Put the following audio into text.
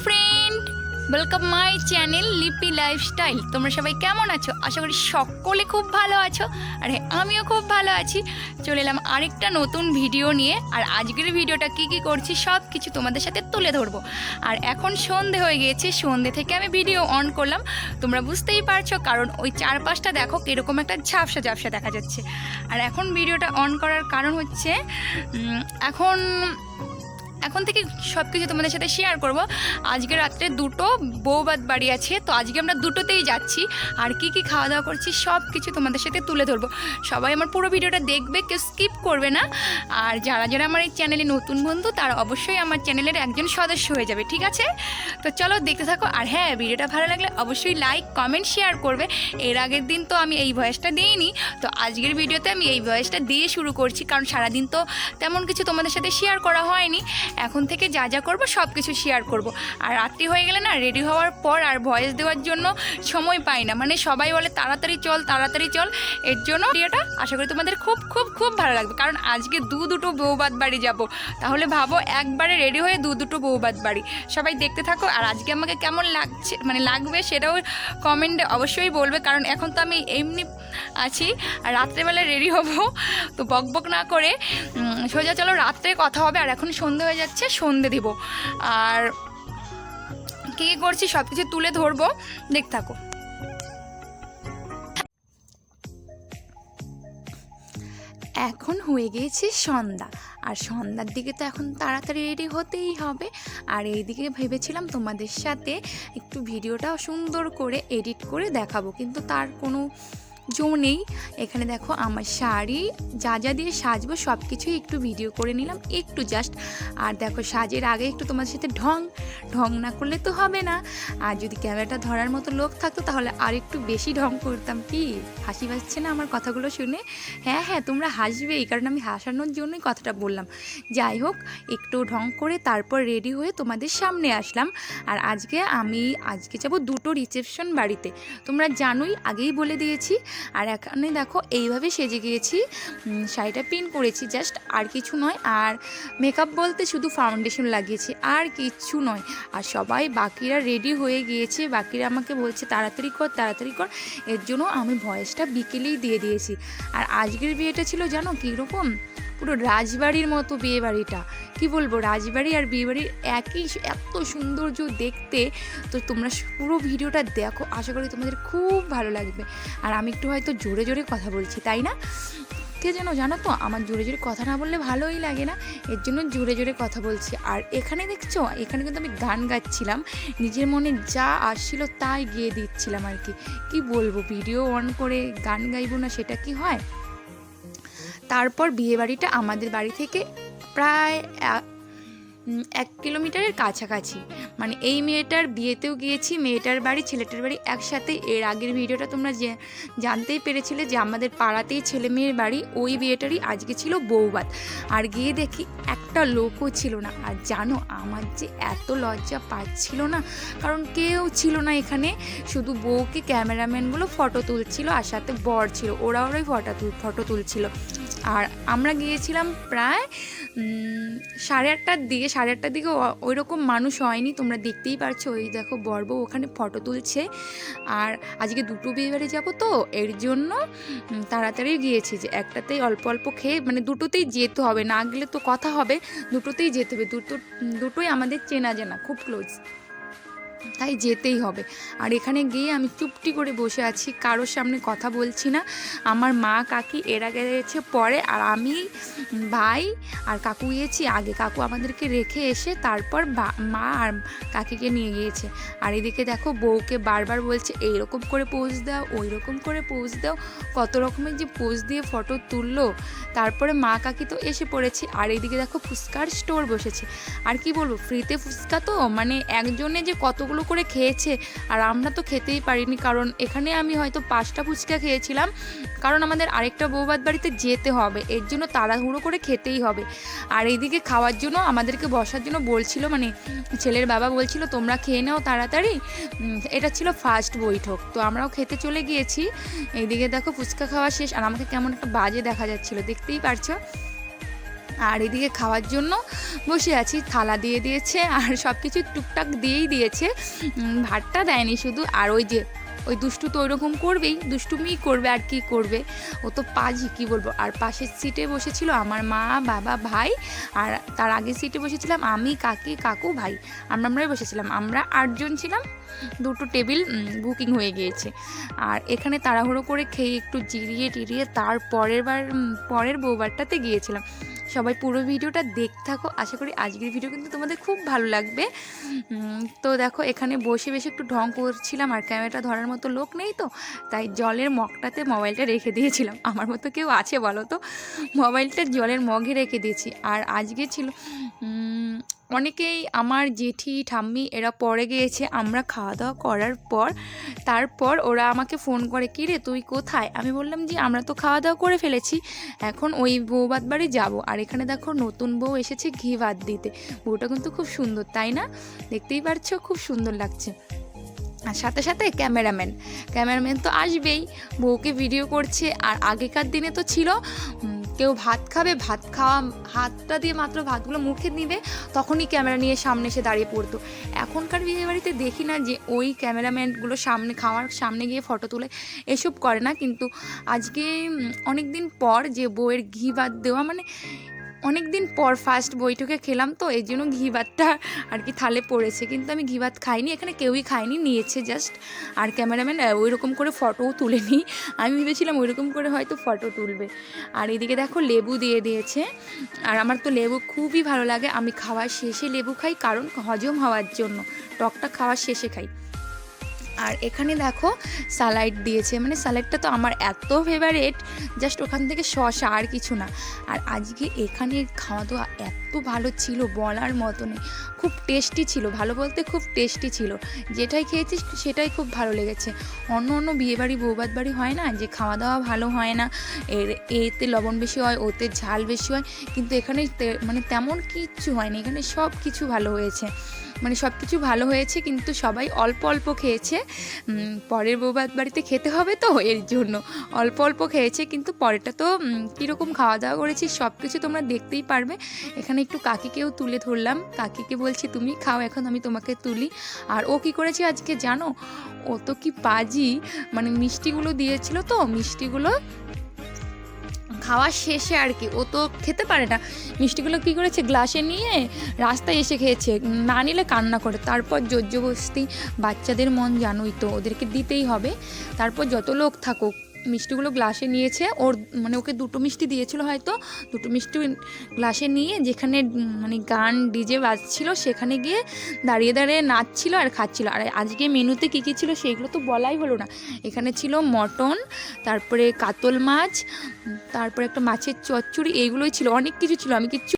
Friend, welcome my channel লিপি lifestyle. তোমরা সবাই কেমন আছো? আশা করি সকলে খুব ভালো আছো। আর আমিও খুব ভালো আছি। চলে এলাম আরেকটা নতুন ভিডিও নিয়ে। আর আজকের ভিডিওটা কি করছি সব কিছু তোমাদের সাথে তুলে ধরবো। আর এখন সন্ধে হয়ে গিয়েছে, সন্ধে থেকে আমি ভিডিও অন করলাম। তোমরা বুঝতেই পারছো, কারণ ওই চারপাশটা দেখো কীরকম একটা ঝাপসা ঝাপসা দেখা যাচ্ছে। আর এখন ভিডিওটা অন করার কারণ হচ্ছে এখন থেকে সব কিছু তোমাদের সাথে শেয়ার করব। আজকে রাত্রে দুটো বউবাত বাড়ি আছে, তো আজকে আমরা দুটোতেই যাচ্ছি। আর কি খাওয়া দাওয়া করছি সব কিছু তোমাদের সাথে তুলে ধরবো। সবাই আমার পুরো ভিডিওটা দেখবে, কেউ স্কিপ করবে না। আর যারা যারা আমার এই চ্যানেলে নতুন বন্ধু, তারা অবশ্যই আমার চ্যানেলের একজন সদস্য হয়ে যাবে, ঠিক আছে? তো চলো দেখতে থাকো। আর হ্যাঁ, ভিডিওটা ভালো লাগলে অবশ্যই লাইক কমেন্ট শেয়ার করবে। এর আগের দিন তো আমি এই ভয়েসটা দিইনি, তো আজকের ভিডিওতে আমি এই ভয়েসটা দিয়ে শুরু করছি, কারণ সারাদিন তো তেমন কিছু তোমাদের সাথে শেয়ার করা হয়নি। এখন থেকে যা যা করবো সব কিছু শেয়ার করব। আর রাত্রি হয়ে গেলে না, রেডি হওয়ার পর আর ভয়েস দেওয়ার জন্য সময় পাই না। মানে সবাই বলে তাড়াতাড়ি চল তাড়াতাড়ি চল। এর জন্য ভিডিওটা আশা করি তোমাদের খুব খুব খুব ভালো লাগবে, কারণ আজকে দুটো বউবাত বাড়ি যাব। তাহলে ভাবো, একবারে রেডি হয়ে দুটো বউবাত বাড়ি। সবাই দেখতে থাকো। আর আজকে আমাকে কেমন লাগছে লাগবে সেটাও কমেন্টে অবশ্যই বলবে, কারণ এখন তো আমি এমনি আছি। আর রাত্রেবেলায় রেডি হব, তো বকবক না করে সোজা চলো রাত্রে কথা হবে। আর এখন সন্ধে হয়ে যাচ্ছে, সন্ধে দিব। আর কী করছি সব কিছু তুলে ধরবো, দেখতে থাকো। এখন হয়ে গিয়েছে সন্ধ্যা, আর সন্ধ্যার দিকে তো এখন তাড়াতাড়ি রেডি হতেই হবে। আর এইদিকে ভেবেছিলাম তোমাদের সাথে একটু ভিডিওটা সুন্দর করে এডিট করে দেখাবো, কিন্তু তার কোনো জো নেই। এখানে দেখো আমার শাড়ি যা যা দিয়ে সাজবো সব কিছুই একটু ভিডিও করে নিলাম, একটু জাস্ট। আর দেখো, সাজের আগে একটু তোমাদের সাথে ঢং না করলে তো হবে না। আর যদি ক্যামেরাটা ধরার মতো লোক থাকতো তাহলে আর একটু বেশি ঢং করতাম। কি হাসি পাচ্ছে না আমার কথাগুলো শুনে? হ্যাঁ, তোমরা হাসবেই, কারণ আমি হাসানোর জন্যই কথাটা বললাম। যাই হোক, একটু ঢং করে তারপর রেডি হয়ে তোমাদের সামনে আসলাম। আর আজকে যাবো দুটো রিসেপশন বাড়িতে, তোমরা জানোই, আগেই বলে দিয়েছি। আর এখানে দেখো এইভাবে সেজে গিয়েছি, শাড়িটা পিন করেছি জাস্ট, আর কিছু নয়। আর মেকআপ বলতে শুধু ফাউন্ডেশন লাগিয়েছি, আর কিচ্ছু নয়। আর সবাই বাকিরা রেডি হয়ে গিয়েছে, বাকিরা আমাকে বলছে তাড়াতাড়ি কর। এর জন্য আমি ভয়েসটা বিকেলেই দিয়ে দিয়েছি। আর আজকের বিয়েটা ছিল জানো কীরকম, পুরো রাজবাড়ির মতো বিয়ে বাড়িটা। কী বলবো, রাজবাড়ি আর বিয়ে বাড়ির এত সৌন্দর্য দেখতে। তো তোমরা পুরো ভিডিওটা দেখো, আশা করি তোমাদের খুব ভালো লাগবে। আর আমি একটু হয়তো জোরে জোরে কথা বলছি, তাই না? কে জানো তো, আমার জোরে জোরে কথা না বললে ভালোই লাগে না, এর জন্য জোরে জোরে কথা বলছি। আর এখানে দেখছো, এখানে কিন্তু আমি গান গাচ্ছিলাম, নিজের মনে যা আসছিল তাই গিয়ে দিচ্ছিলাম আর কি বলবো, ভিডিও অন করে গান গাইবো না, সেটা কি হয়? তারপর বিয়েবাড়িটা আমাদের বাড়ি থেকে প্রায় 1 কিলোমিটারের কাছাকাছি। মানে এই মেয়েটার বিয়েতেও গিয়েছি, মেয়েটার বাড়ি ছেলেটার বাড়ি একসাথে। এর আগের ভিডিওটা তোমরা জানতেই পেরেছিলে যে আমাদের পাড়াতেই ছেলে মেয়ের বাড়ি, ওই বিয়েটারই আজকে ছিল বউবাত। আর গিয়ে দেখি একটা লোকও ছিল না। আর জানো, আমার যে এত লজ্জা পাচ্ছিল না, কারণ কেউ ছিল না এখানে, শুধু বউকে ক্যামেরাম্যানগুলো ফটো তুলছিল, আর সাথে বর ছিল, ওরাই ফটো তুলছিল। আর আমরা গিয়েছিলাম প্রায় 8:30টার দিকে। 8:30টার দিকে ওই রকম মানুষ হয়নি, তোমরা দেখতেই পারছো। ওই দেখো বর বউ ওখানে ফটো তুলছে। আর আজকে দুটো বিয়ে বাড়ি যাবো, তো এর জন্য তাড়াতাড়ি গিয়েছি, যে একটাতেই অল্প অল্প খেয়ে, মানে দুটোতেই যেতে হবে, না গেলে তো কথা হবে, দুটোতেই যেতে হবে। দুটোই আমাদের চেনা জানা, খুব ক্লোজ, তাই যেতেই হবে। আর এখানে গিয়ে আমি চুপটি করে বসে আছি, কারোর সামনে কথা বলছি না। আমার মা কাকি এরা গেছে পরে, আর আমি, ভাই আর কাকু গিয়েছি আগে। কাকু আমাদেরকে রেখে এসে তারপর মা আর কাকিকে নিয়ে গিয়েছে। আর এদিকে দেখো, বউকে বারবার বলছে এইরকম করে পোজ দাও, ওই রকম করে পোজ দাও, কত রকমের যে পোজ দিয়ে ফটো তুললো। তারপরে মা কাকি তো এসে পড়েছে। আর এইদিকে দেখো, ফুচকার স্টোর বসেছে। আর কি বলবো, ফ্রিতে ফুচকা, তো মানে একজনে যে কতগুলো করে খেয়েছে, আর আমরা তো খেতেই পারিনি, কারণ এখানে আমি হয়তো 5টা ফুচকা খেয়েছিলাম, কারণ আমাদের আরেকটা বউবাত বাড়িতে যেতে হবে, এর জন্য তাড়াহুড়ো করে খেতেই হবে। আর এইদিকে খাওয়ার জন্য আমাদেরকে বসার জন্য বলছিল, মানে ছেলের বাবা বলছিল তোমরা খেয়ে নাও তাড়াতাড়ি। এটা ছিল ফার্স্ট বৈঠক, তো আমরাও খেতে চলে গিয়েছি। এইদিকে দেখো ফুচকা খাওয়া শেষ, আর আমাকে কেমন একটা বাজে দেখা যাচ্ছিল, দেখতেই পারছো। আর এদিকে খাওয়ার জন্য বসে আছি, থালা দিয়ে দিয়েছে আর সব কিছু টুকটাক দিয়েই দিয়েছে, ভাতটা দেয়নি শুধু। আর ওই দুষ্টু তো ওইরকম করবেই, দুষ্টুমিই করবে আর কি করবে, ও তো পাজি কী বলবো। আর পাশের সিটে বসেছিল আমার মা, বাবা, ভাই, আর তার আগের সিটে বসেছিলাম আমি, কাকু, ভাই, আমরাই বসেছিলাম। আমরা 8 জন ছিলাম, 2টো টেবিল বুকিং হয়ে গিয়েছে। আর এখানে তাড়াহুড়ো করে খেয়ে একটু জিরিয়ে টিরিয়ে তার পরের বউবারটাতে গিয়েছিলাম। সবাই পুরো ভিডিওটা দেখতে থাকো, আশা করি আজকের ভিডিও কিন্তু তোমাদের খুব ভালো লাগবে। তো দেখো এখানে বসে একটু ঢং করছিলাম, আর ক্যামেরাটা ধরার মতো লোক নেই, তো তাই জলের মগটাতে মোবাইলটা রেখে দিয়েছিলাম। আমার মতো কেউ আছে বলো তো, মোবাইলটা জলের মগে রেখে দিয়েছি। আর আজকে ছিল অনেকেই, আমার জেঠি ঠাম্মি এরা পরে গিয়েছে আমরা খাওয়া দাওয়া করার পর। তারপর ওরা আমাকে ফোন করে, কী রে তুই কোথায়? আমি বললাম যে আমরা তো খাওয়া দাওয়া করে ফেলেছি, এখন ওই বউভাত বাড়ি যাবো। আর এখানে দেখো নতুন বউ এসেছে ঘি ভাত দিতে, বউটা কিন্তু খুব সুন্দর, তাই না? দেখতেই পারছো খুব সুন্দর লাগছে। আর সাথে সাথে ক্যামেরাম্যান তো আসবেই, বউকে ভিডিও করছে। আর আগেকার দিনে তো ছিল কেউ ভাত খাবে, ভাত খাওয়া হাতটা দিয়ে মাত্র ভাতগুলো মুখে নিবে, তখনই ক্যামেরা নিয়ে সামনে এসে দাঁড়িয়ে পড়তো। এখনকার বিয়ে বাড়িতে দেখি না যে ওই ক্যামেরাম্যানগুলো খাওয়ার সামনে গিয়ে ফটো তুলে, এসব করে না। কিন্তু আজকে অনেক দিন পর যে বউয়ের ঘি ভাত দেওয়া, মানে অনেক দিন পর ফার্স্ট বইটুকে খেলাম, তো এই জন্য ঘি ভাতটা আর কি থালে পড়েছে। কিন্তু আমি ঘি ভাত খাইনি, এখানে কেউই খায়নি, নিয়েছে জাস্ট। আর ক্যামেরাম্যান ওই রকম করে ফটোও তুলেনি, আমি ভেবেছিলাম ওই রকম করে হয়তো ফটো তুলবে। আর এদিকে দেখো লেবু দিয়ে দিয়েছে, আর আমার তো লেবু খুবই ভালো লাগে, আমি খাওয়ার শেষে লেবু খাই, কারণ হজম হওয়ার জন্য, টকটা খাওয়ার শেষে খাই। আর এখানে দেখো স্যালাড দিয়েছে, মানে স্যালাডটা তো আমার এত ফেভারিট, জাস্ট ওখান থেকে শসা আর কিছু না। আর আজকে এখানে খাওয়া দাওয়া এত ভালো ছিল বলার মতো নেই, খুব টেস্টি ছিল, ভালো বলতে খুব টেস্টি ছিল। যেটাই খেয়েছি সেটাই খুব ভালো লেগেছে। অন্য বিয়েবাড়ি বউভাত বাড়ি হয় না যে খাওয়া দাওয়া ভালো হয় না, এতে লবণ বেশি হয়, ওতে ঝাল বেশি হয়, কিন্তু এখানে মানে তেমন কিচ্ছু হয়নি, এখানে সব কিছু ভালো হয়েছে, মানে সব কিছু ভালো হয়েছে। কিন্তু সবাই অল্প অল্প খেয়েছে, পরের বউভাত বাড়িতে খেতে হবে তো এর জন্য অল্প অল্প খেয়েছে। কিন্তু পরেরটা তো কীরকম খাওয়া দাওয়া করেছি সব কিছু তোমরা দেখতেই পারবে। এখানে একটু কাকিকেও তুলে ধরলাম, কাকিকে বলছি তুমি খাও, এখন আমি তোমাকে তুলি। আর ও কী করেছে আজকে জানো, ও তো কি পাজি, মানে মিষ্টিগুলো দিয়েছিল, তো মিষ্টিগুলো খাওয়ার শেষে আর কি, ও তো খেতে পারে না, মিষ্টিগুলো কী করেছে গ্লাসে নিয়ে রাস্তায় এসে খেয়েছে, না নিলে কান্না করে। তারপর জোরজবস্তি, বাচ্চাদের মন জানোই তো, ওদেরকে দিতেই হবে। তারপর যত লোক থাকুক, মিষ্টিগুলো গ্লাসে নিয়েছে, মানে ওকে 2টো মিষ্টি দিয়েছিল হয়তো, 2টো মিষ্টি গ্লাসে নিয়ে যেখানে মানে গান ডিজে বাজছিল সেখানে গিয়ে দাঁড়িয়ে নাচছিল আর খাচ্ছিল। আর আজকে মেনুতে কী ছিল সেগুলো তো বলাই হলো না। এখানে ছিল মটন, তারপরে কাতল মাছ, তারপরে একটা মাছের চচ্চড়ি, এইগুলোই ছিল, অনেক কিছু ছিল, আমি কিচ্ছু